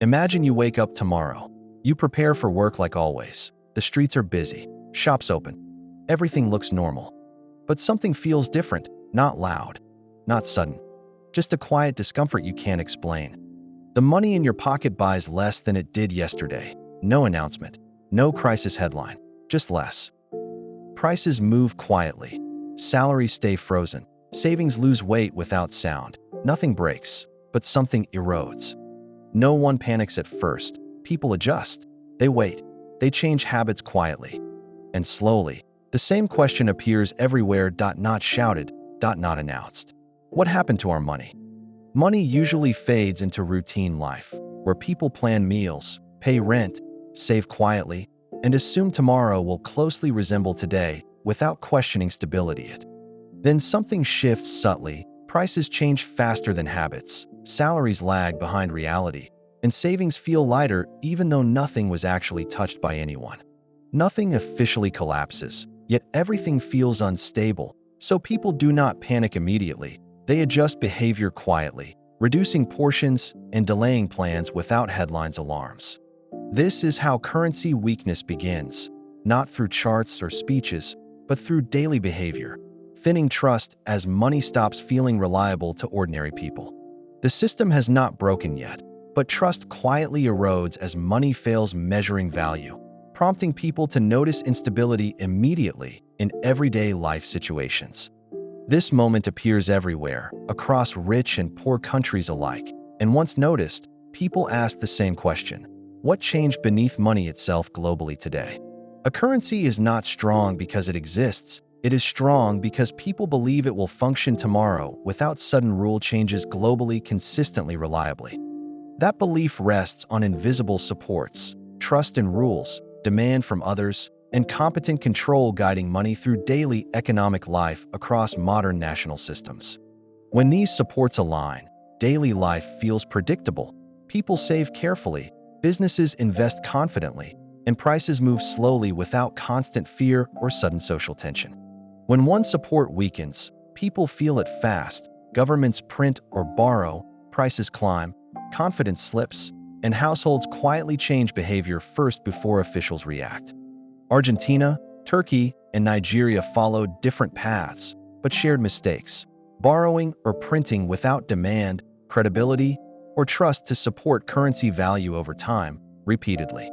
Imagine you wake up tomorrow. You prepare for work like always. The streets are busy, shops open. Everything looks normal. But something feels different, not loud, not sudden. Just a quiet discomfort you can't explain. The money in your pocket buys less than it did yesterday. No announcement, no crisis headline, just less. Prices move quietly. Salaries stay frozen. Savings lose weight without sound. Nothing breaks, but something erodes. No one panics at first. People adjust. They wait. They change habits quietly. And slowly, the same question appears everywhere, not shouted, not announced. What happened to our money? Money usually fades into routine life, where people plan meals, pay rent, save quietly, and assume tomorrow will closely resemble today without questioning stability. Then something shifts subtly. Prices change faster than habits. Salaries lag behind reality, and savings feel lighter even though nothing was actually touched by anyone. Nothing officially collapses, yet everything feels unstable, so people do not panic immediately. They adjust behavior quietly, reducing portions and delaying plans without headlines alarms. This is how currency weakness begins, not through charts or speeches, but through daily behavior, thinning trust as money stops feeling reliable to ordinary people. The system has not broken yet, but trust quietly erodes as money fails measuring value, prompting people to notice instability immediately in everyday life situations. This moment appears everywhere, across rich and poor countries alike, and once noticed, people ask the same question: what changed beneath money itself globally today? A currency is not strong because it exists. It is strong because people believe it will function tomorrow without sudden rule changes globally consistently reliably. That belief rests on invisible supports, trust in rules, demand from others, and competent control guiding money through daily economic life across modern national systems. When these supports align, daily life feels predictable. People save carefully, businesses invest confidently, and prices move slowly without constant fear or sudden social tension. When one support weakens, people feel it fast. Governments print or borrow, prices climb, confidence slips, and households quietly change behavior first before officials react. Argentina, Turkey, and Nigeria followed different paths, but shared mistakes: borrowing or printing without demand, credibility, or trust to support currency value over time, repeatedly.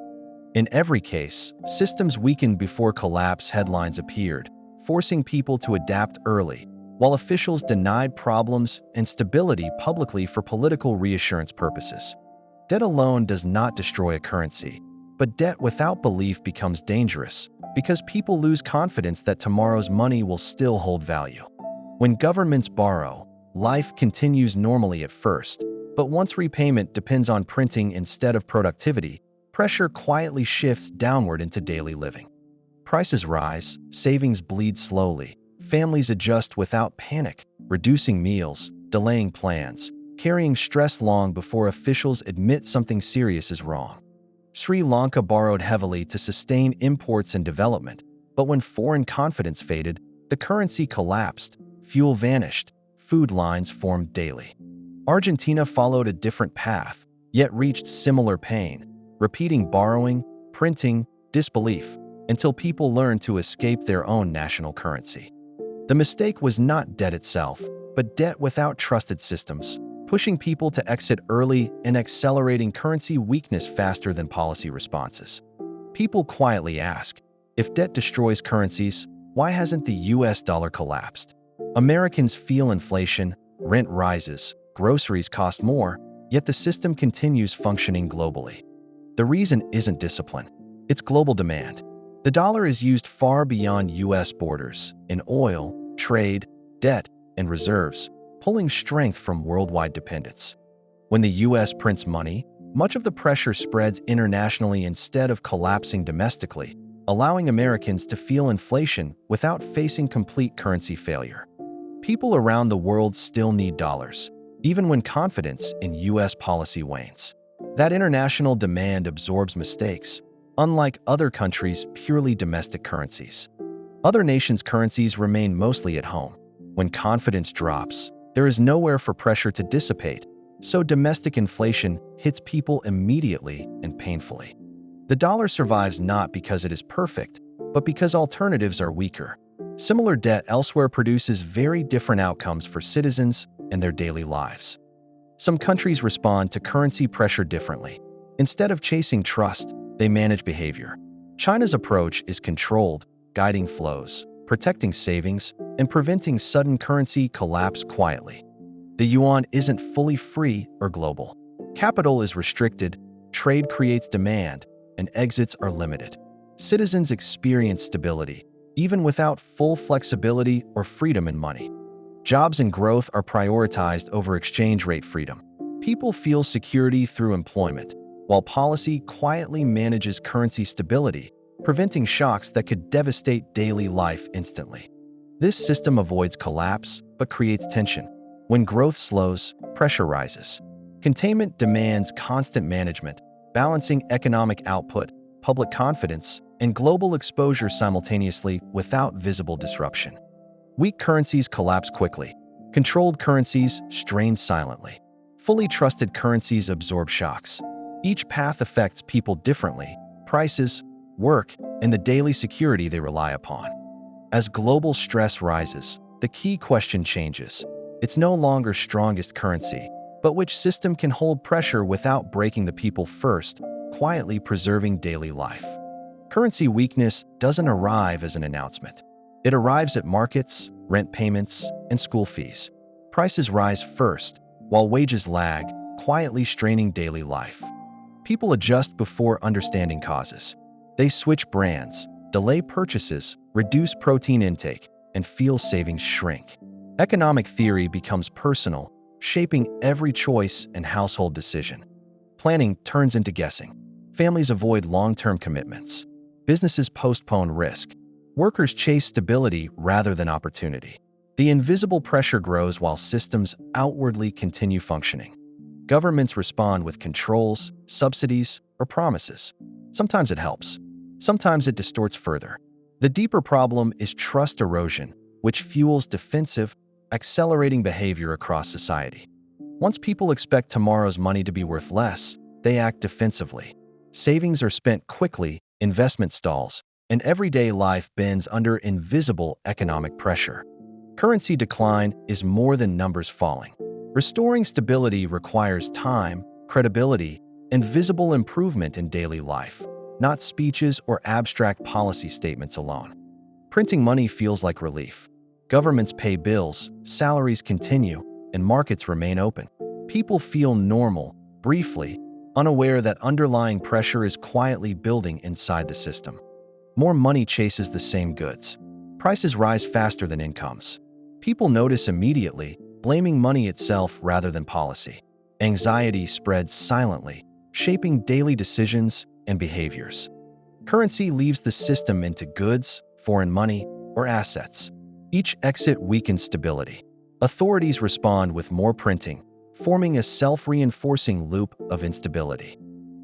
In every case, systems weakened before collapse headlines appeared, forcing people to adapt early, while officials denied problems and stability publicly for political reassurance purposes. Debt alone does not destroy a currency, but debt without belief becomes dangerous because people lose confidence that tomorrow's money will still hold value. When governments borrow, life continues normally at first, but once repayment depends on printing instead of productivity, pressure quietly shifts downward into daily living. Prices rise, savings bleed slowly, families adjust without panic, reducing meals, delaying plans, carrying stress long before officials admit something serious is wrong. Sri Lanka borrowed heavily to sustain imports and development, but when foreign confidence faded, the currency collapsed, fuel vanished, food lines formed daily. Argentina followed a different path, yet reached similar pain, repeating borrowing, printing, disbelief, until people learned to escape their own national currency. The mistake was not debt itself, but debt without trusted systems, pushing people to exit early and accelerating currency weakness faster than policy responses. People quietly ask, if debt destroys currencies, why hasn't the US dollar collapsed? Americans feel inflation, rent rises, groceries cost more, yet the system continues functioning globally. The reason isn't discipline, it's global demand. The dollar is used far beyond US borders, in oil, trade, debt, and reserves, pulling strength from worldwide dependence. When the US prints money, much of the pressure spreads internationally instead of collapsing domestically, allowing Americans to feel inflation without facing complete currency failure. People around the world still need dollars, even when confidence in US policy wanes. That international demand absorbs mistakes, unlike other countries' purely domestic currencies. Other nations' currencies remain mostly at home. When confidence drops, there is nowhere for pressure to dissipate, so domestic inflation hits people immediately and painfully. The dollar survives not because it is perfect, but because alternatives are weaker. Similar debt elsewhere produces very different outcomes for citizens and their daily lives. Some countries respond to currency pressure differently. Instead of chasing trust, they manage behavior. China's approach is controlled, guiding flows, protecting savings, and preventing sudden currency collapse quietly. The yuan isn't fully free or global. Capital is restricted, trade creates demand, and exits are limited. Citizens experience stability, even without full flexibility or freedom in money. Jobs and growth are prioritized over exchange rate freedom. People feel security through employment, while policy quietly manages currency stability, preventing shocks that could devastate daily life instantly. This system avoids collapse but creates tension. When growth slows, pressure rises. Containment demands constant management, balancing economic output, public confidence, and global exposure simultaneously without visible disruption. Weak currencies collapse quickly. Controlled currencies strain silently. Fully trusted currencies absorb shocks. Each path affects people differently: prices, work, and the daily security they rely upon. As global stress rises, the key question changes. It's no longer strongest currency, but which system can hold pressure without breaking the people first, quietly preserving daily life. Currency weakness doesn't arrive as an announcement. It arrives at markets, rent payments, and school fees. Prices rise first, while wages lag, quietly straining daily life. People adjust before understanding causes. They switch brands, delay purchases, reduce protein intake, and feel savings shrink. Economic theory becomes personal, shaping every choice and household decision. Planning turns into guessing. Families avoid long-term commitments. Businesses postpone risk. Workers chase stability rather than opportunity. The invisible pressure grows while systems outwardly continue functioning. Governments respond with controls, subsidies, or promises. Sometimes it helps. Sometimes it distorts further. The deeper problem is trust erosion, which fuels defensive, accelerating behavior across society. Once people expect tomorrow's money to be worth less, they act defensively. Savings are spent quickly, investment stalls, and everyday life bends under invisible economic pressure. Currency decline is more than numbers falling. Restoring stability requires time, credibility, and visible improvement in daily life, not speeches or abstract policy statements alone. Printing money feels like relief. Governments pay bills, salaries continue, and markets remain open. People feel normal, briefly, unaware that underlying pressure is quietly building inside the system. More money chases the same goods. Prices rise faster than incomes. People notice immediately, blaming money itself rather than policy. Anxiety spreads silently, shaping daily decisions and behaviors. Currency leaves the system into goods, foreign money, or assets. Each exit weakens stability. Authorities respond with more printing, forming a self-reinforcing loop of instability.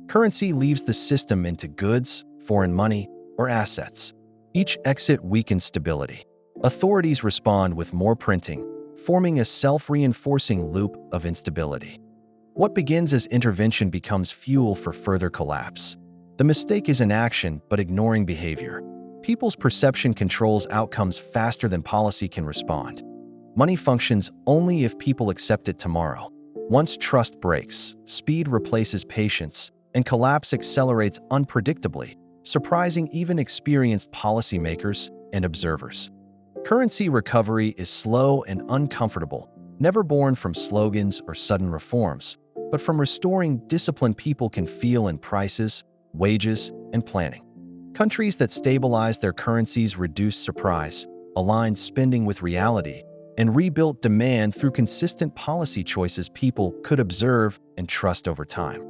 Currency leaves the system into goods, foreign money, or assets. Each exit weakens stability. Authorities respond with more printing, forming a self-reinforcing loop of instability. What begins as intervention becomes fuel for further collapse. The mistake is inaction, but ignoring behavior. People's perception controls outcomes faster than policy can respond. Money functions only if people accept it tomorrow. Once trust breaks, speed replaces patience, and collapse accelerates unpredictably, surprising even experienced policymakers and observers. Currency recovery is slow and uncomfortable, never born from slogans or sudden reforms, but from restoring discipline people can feel in prices, wages, and planning. Countries that stabilize their currencies reduce surprise, aligned spending with reality, and rebuilt demand through consistent policy choices people could observe and trust over time.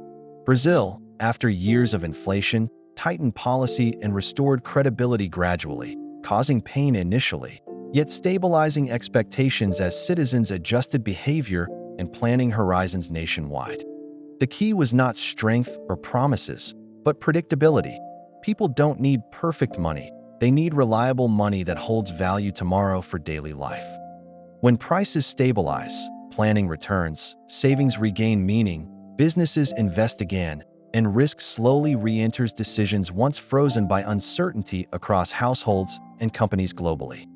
Brazil, after years of inflation, tightened policy and restored credibility gradually, causing pain initially, yet stabilizing expectations as citizens adjusted behavior and planning horizons nationwide. The key was not strength or promises, but predictability. People don't need perfect money. They need reliable money that holds value tomorrow for daily life. When prices stabilize, planning returns, savings regain meaning, businesses invest again, and risk slowly re-enters decisions once frozen by uncertainty across households and companies globally.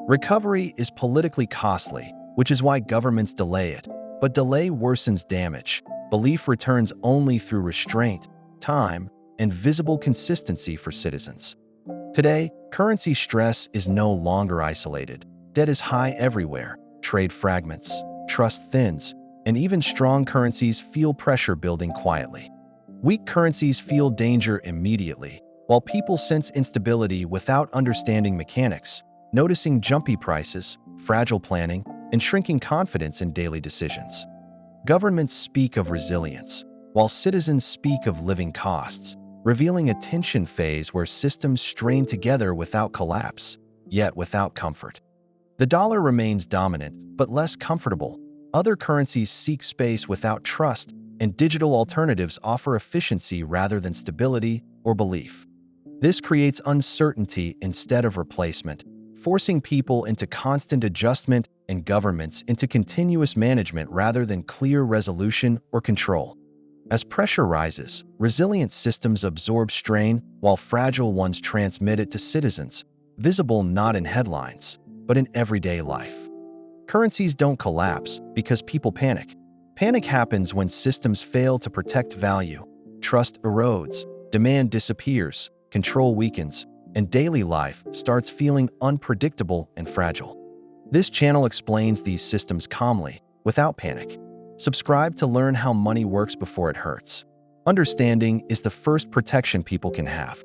Recovery is politically costly, which is why governments delay it, but delay worsens damage. Belief returns only through restraint, time, and visible consistency for citizens. Today, currency stress is no longer isolated. Debt is high everywhere, trade fragments, trust thins, and even strong currencies feel pressure building quietly. Weak currencies feel danger immediately, while people sense instability without understanding mechanics, noticing jumpy prices, fragile planning, and shrinking confidence in daily decisions. Governments speak of resilience, while citizens speak of living costs, revealing a tension phase where systems strain together without collapse, yet without comfort. The dollar remains dominant, but less comfortable. Other currencies seek space without trust, and digital alternatives offer efficiency rather than stability or belief. This creates uncertainty instead of replacement, forcing people into constant adjustment and governments into continuous management rather than clear resolution or control. As pressure rises, resilient systems absorb strain while fragile ones transmit it to citizens, visible not in headlines, but in everyday life. Currencies don't collapse because people panic. Panic happens when systems fail to protect value, trust erodes, demand disappears, control weakens, and daily life starts feeling unpredictable and fragile. This channel explains these systems calmly, without panic. Subscribe to learn how money works before it hurts. Understanding is the first protection people can have.